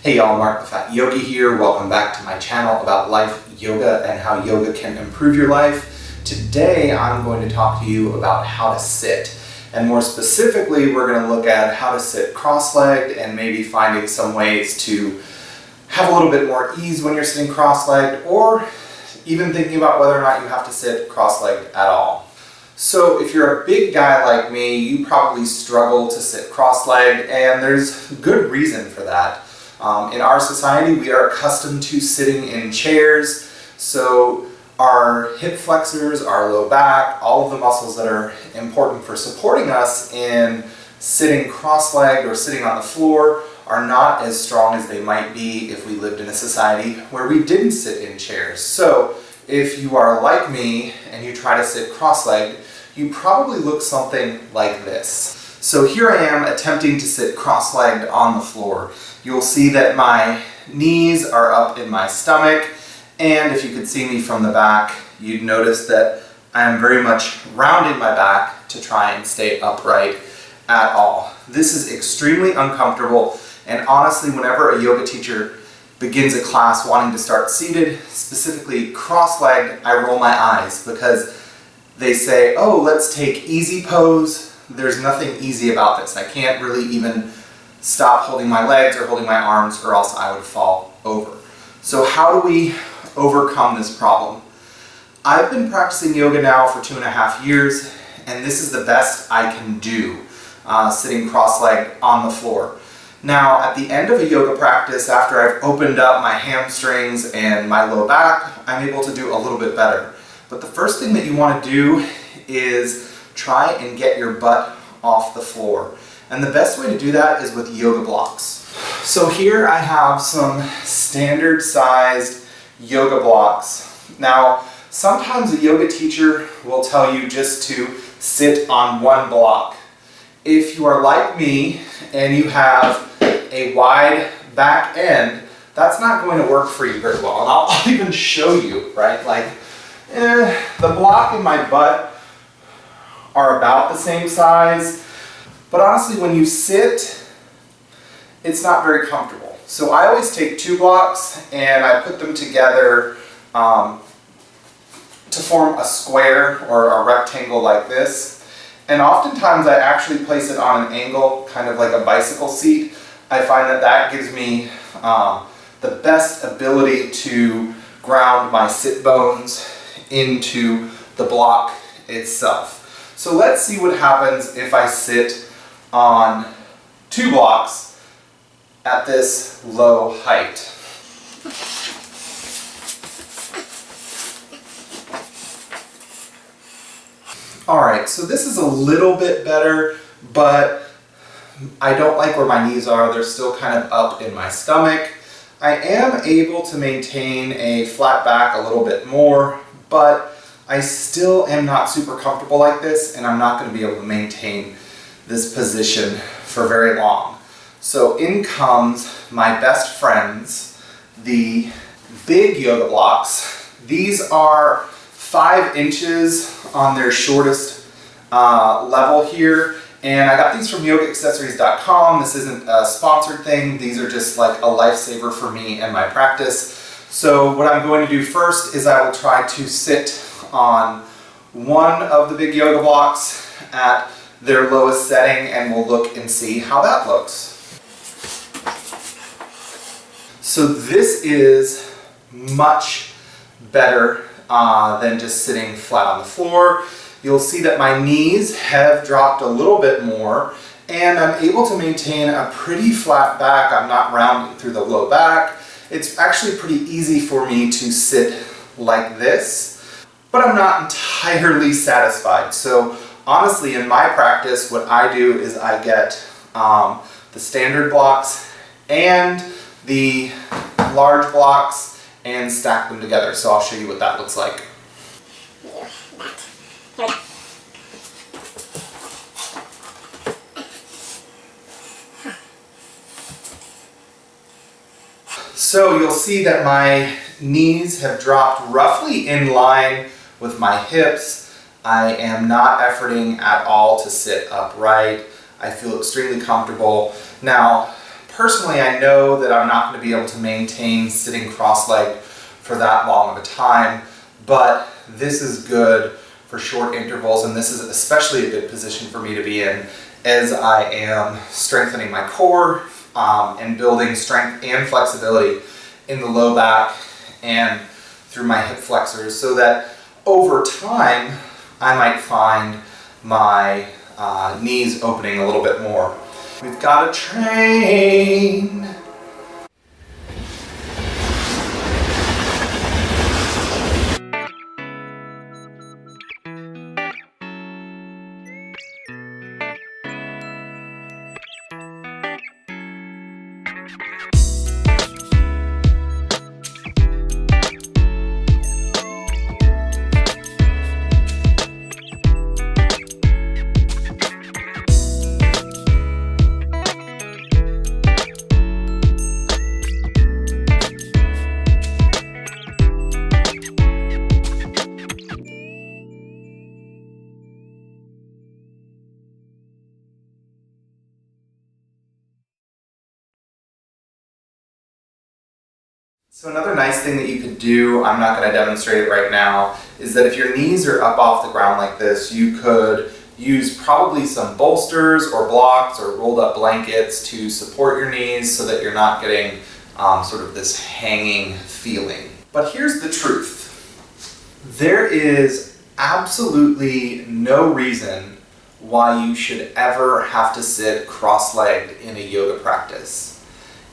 Hey y'all, Mark the Fat Yogi here. Welcome back to my channel about life, yoga, and how yoga can improve your life. Today I'm going to talk to you about how to sit. And more specifically, we're going to look at how to sit cross-legged and maybe finding some ways to have a little bit more ease when you're sitting cross-legged, or even thinking about whether or not you have to sit cross-legged at all. So if you're a big guy like me, you probably struggle to sit cross-legged, and there's good reason for that. In our society, we are accustomed to sitting in chairs, so our hip flexors, our low back, all of the muscles that are important for supporting us in sitting cross-legged or sitting on the floor are not as strong as they might be if we lived in a society where we didn't sit in chairs. So if you are like me and you try to sit cross-legged, you probably look something like this. So here I am attempting to sit cross-legged on the floor. You'll see that my knees are up in my stomach, and if you could see me from the back, you'd notice that I am very much rounding my back to try and stay upright at all. This is extremely uncomfortable, and honestly, whenever a yoga teacher begins a class wanting to start seated, specifically cross-legged, I roll my eyes because they say, oh, let's take easy pose. There's nothing easy about this. I can't really even stop holding my legs or holding my arms, or else I would fall over. So how do we overcome this problem? I've been practicing yoga now for 2.5 years, and this is the best I can do, sitting cross-legged on the floor. Now, at the end of a yoga practice, after I've opened up my hamstrings and my low back, I'm able to do a little bit better. But the first thing that you want to do is try and get your butt off the floor. And the best way to do that is with yoga blocks. So here I have some standard sized yoga blocks. Now, sometimes a yoga teacher will tell you just to sit on one block. If you are like me and you have a wide back end, that's not going to work for you very well. And I'll even show you, right? Like, the block and my butt are about the same size, but honestly, when you sit, it's not very comfortable. So I always take 2 blocks and I put them together to form a square or a rectangle like this. And oftentimes I actually place it on an angle, kind of like a bicycle seat. I find that that gives me the best ability to ground my sit bones into the block itself. So let's see what happens if I sit on 2 blocks at this low height. Alright, so this is a little bit better, but I don't like where my knees are. They're still kind of up in my stomach. I am able to maintain a flat back a little bit more, but I still am not super comfortable like this, and I'm not going to be able to maintain this position for very long. So in comes my best friends, the big yoga blocks. These are 5 inches on their shortest level here, and I got these from yogaaccessories.com. This isn't a sponsored thing. These are just like a lifesaver for me and my practice. So what I'm going to do first is I will try to sit on one of the big yoga blocks at their lowest setting, and we'll look and see how that looks. So this is much better than just sitting flat on the floor. You'll see that my knees have dropped a little bit more, and I'm able to maintain a pretty flat back. I'm not rounding through the low back. It's actually pretty easy for me to sit like this, but I'm not entirely satisfied. So honestly, in my practice, what I do is I get the standard blocks and the large blocks and stack them together. So I'll show you what that looks like. So you'll see that my knees have dropped roughly in line with my hips. I am not efforting at all to sit upright. I feel extremely comfortable. Now, personally, I know that I'm not going to be able to maintain sitting cross-legged for that long of a time, but this is good for short intervals, and this is especially a good position for me to be in as I am strengthening my core and building strength and flexibility in the low back and through my hip flexors, so that over time I might find my knees opening a little bit more. We've got to train. So another nice thing that you could do, I'm not going to demonstrate it right now, is that if your knees are up off the ground like this, you could use probably some bolsters or blocks or rolled up blankets to support your knees so that you're not getting sort of this hanging feeling. But here's the truth. There is absolutely no reason why you should ever have to sit cross-legged in a yoga practice.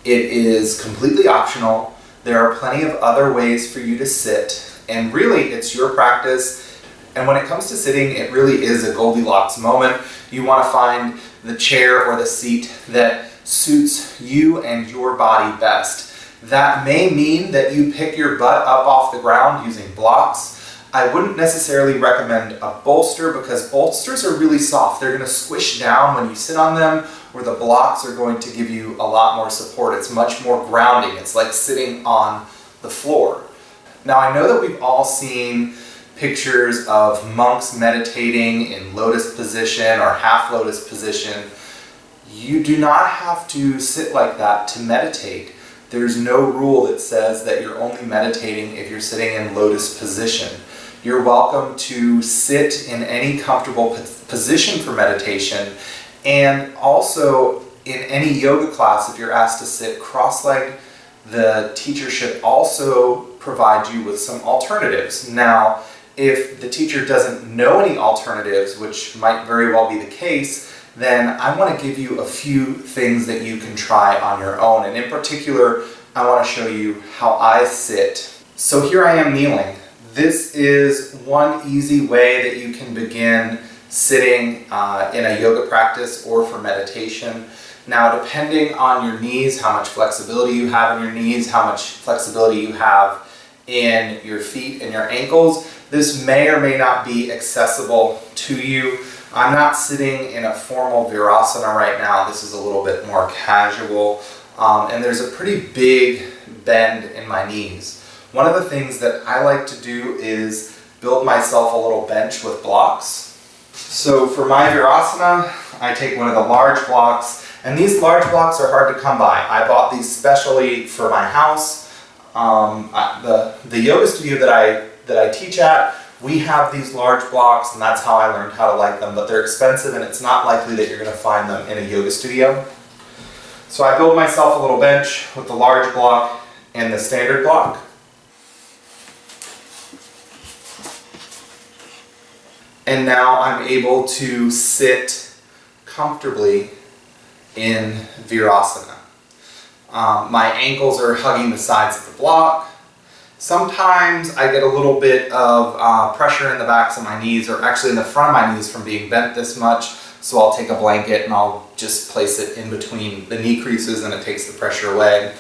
It is completely optional. There are plenty of other ways for you to sit, and really it's your practice. And when it comes to sitting, it really is a Goldilocks moment. You want to find the chair or the seat that suits you and your body best. That may mean that you pick your butt up off the ground using blocks. I wouldn't necessarily recommend a bolster because bolsters are really soft. They're going to squish down when you sit on them, where the blocks are going to give you a lot more support. It's much more grounding. It's like sitting on the floor. Now, I know that we've all seen pictures of monks meditating in lotus position or half lotus position. You do not have to sit like that to meditate. There's no rule that says that you're only meditating if you're sitting in lotus position. You're welcome to sit in any comfortable position for meditation, and also in any yoga class, if you're asked to sit cross-legged, the teacher should also provide you with some alternatives. Now, if the teacher doesn't know any alternatives, which might very well be the case, then I want to give you a few things that you can try on your own. And in particular, I want to show you how I sit. So here I am kneeling. This is one easy way that you can begin sitting in a yoga practice or for meditation. Now, depending on your knees, how much flexibility you have in your knees, how much flexibility you have in your feet and your ankles, this may or may not be accessible to you. I'm not sitting in a formal virasana right now. This is a little bit more casual, and there's a pretty big bend in my knees. One of the things that I like to do is build myself a little bench with blocks. So for my virasana, I take one of the large blocks, and these large blocks are hard to come by. I bought these specially for my house. The yoga studio that I teach at, we have these large blocks, and that's how I learned how to like them, but they're expensive and it's not likely that you're going to find them in a yoga studio. So I build myself a little bench with the large block and the standard block. And now I'm able to sit comfortably in virasana. My ankles are hugging the sides of the block. Sometimes I get a little bit of pressure in the backs of my knees, or actually in the front of my knees from being bent this much, so I'll take a blanket and I'll just place it in between the knee creases and it takes the pressure away.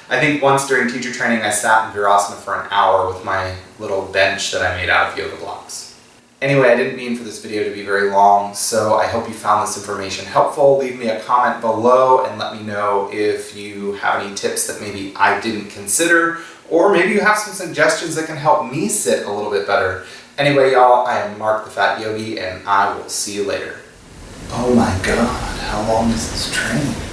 I think once during teacher training I sat in virasana for an hour with my little bench that I made out of yoga blocks. Anyway, I didn't mean for this video to be very long, so I hope you found this information helpful. Leave me a comment below and let me know if you have any tips that maybe I didn't consider, or maybe you have some suggestions that can help me sit a little bit better. Anyway, y'all, I am Mark the Fat Yogi, and I will see you later. Oh my god, how long is this train?